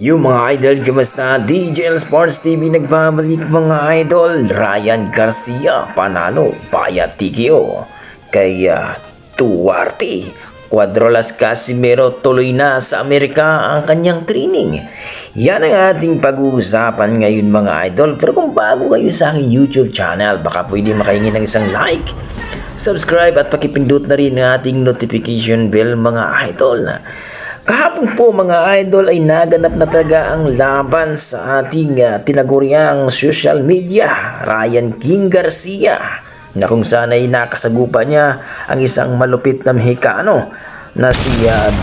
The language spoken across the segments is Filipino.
Yung mga idol, kumusta? DJL Sports TV nagbabalik mga idol. Ryan Garcia panalo via TKO kay Duarte. Cuadrolas Casimero tuloy na sa Amerika ang kanyang training. Yan ang ating pag-uusapan ngayon mga idol. Pero kung bago kayo sa aking YouTube channel, baka pwede makahingi ng isang like, subscribe at pakipindot na rin ang ating notification bell mga idol. Kahapon po mga idol ay naganap na talaga ang laban sa ating tinaguriang social media, Ryan King Garcia, na kung saan ay nakasagupa niya ang isang malupit na Mexicano na si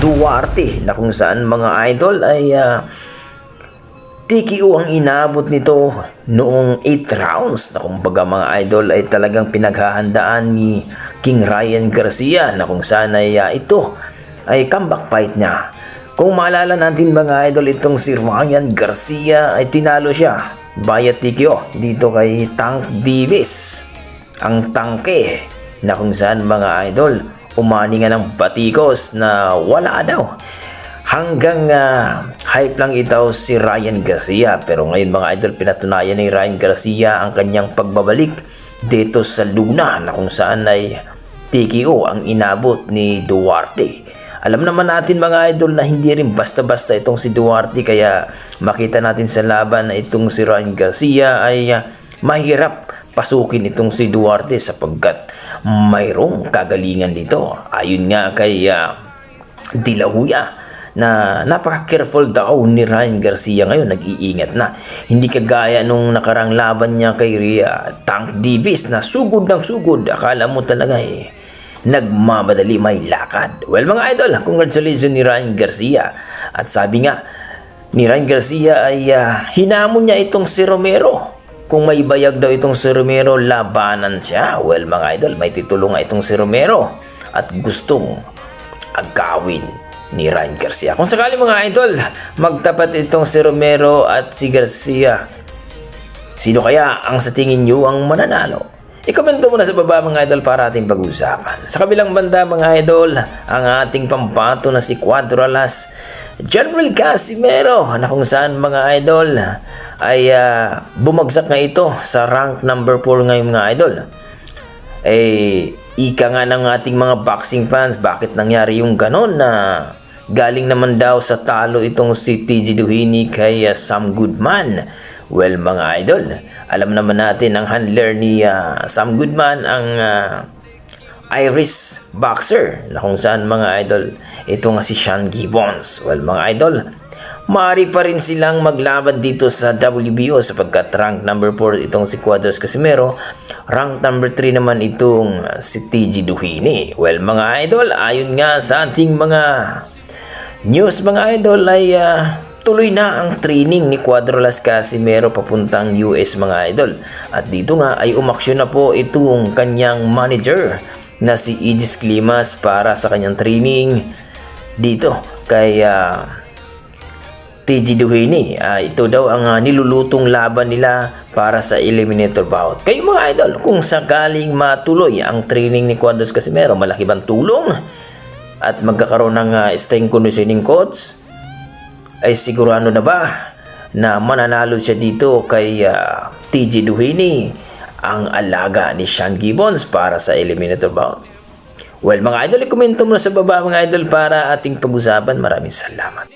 Duarte, na kung saan mga idol ay TKO ang inabot nito noong 8 rounds, na kumbaga mga idol ay talagang pinaghahandaan ni King Ryan Garcia, na kung saan ay ito ay comeback fight niya. Kung maalala natin mga idol, itong si Ryan Garcia ay tinalo siya via TKO dito kay Tank Davis, ang tangke, na kung saan mga idol umani nga ng batikos na wala daw. Hanggang hype lang ito si Ryan Garcia, pero ngayon mga idol pinatunayan ni Ryan Garcia ang kanyang pagbabalik dito sa Luna, na kung saan ay TKO ang inabot ni Duarte. Alam naman natin mga idol na hindi rin basta-basta itong si Duarte, kaya makita natin sa laban na itong si Ryan Garcia ay mahirap pasukin itong si Duarte sapagkat mayroong kagalingan dito. Ayun nga kay De La Hoya na napaka-careful daw ni Ryan Garcia ngayon, nag-iingat na. Hindi kagaya nung nakarang laban niya kay Tank Davis na sugod ng sugod. Akala mo talaga nagmamadali, may lakad. Well mga idol, congratulations ni Ryan Garcia. At sabi nga ni Ryan Garcia ay hinamon niya itong si Romero. Kung may bayag daw itong si Romero, labanan siya. Well mga idol, may titulo nga itong si Romero at gustong agawin ni Ryan Garcia. Kung sakali mga idol, magtapat itong si Romero at si Garcia, sino kaya ang sa tingin nyo ang mananalo? I-komento mo na sa baba mga idol para ating pag-usapan. Sa kabilang banda mga idol, ang ating pampato na si Cuadrolas General Casimero, na kung saan mga idol ay bumagsak nga ito sa rank number 4 ngayon mga idol. Ika nga ng ating mga boxing fans, bakit nangyari yung ganon, na galing naman daw sa talo itong si TG Duhini kay Sam Goodman. Well mga idol, alam naman natin ang handler ni Sam Goodman, ang Irish boxer, na kung saan mga idol ito nga si Sean Gibbons. Well mga idol, maaari pa rin silang maglaban dito sa WBO sapagkat rank number 4 itong si Cuadros Casimero, rank number 3 naman itong si TG Duhini. Well mga idol, ayon nga sa ating mga news mga idol ay tuloy na ang training ni Cuadrolas Casimero papuntang US mga idol. At dito nga ay umaksyon na po itong kanyang manager na si Aegis Climas para sa kanyang training dito kay TG Duhini. Ito daw ang nilulutong laban nila para sa eliminator bout. Kayo mga idol, kung sakaling matuloy ang training ni Cuadrolas Casimero, malaki bang tulong at magkakaroon ng strength conditioning coach? Ay sigurado na ba na mananalo siya dito kay TG Duhini, ang alaga ni Sean Gibbons para sa eliminator bout? Well mga idol, i-komento mo na sa baba mga idol para ating pag-usapan. Maraming salamat.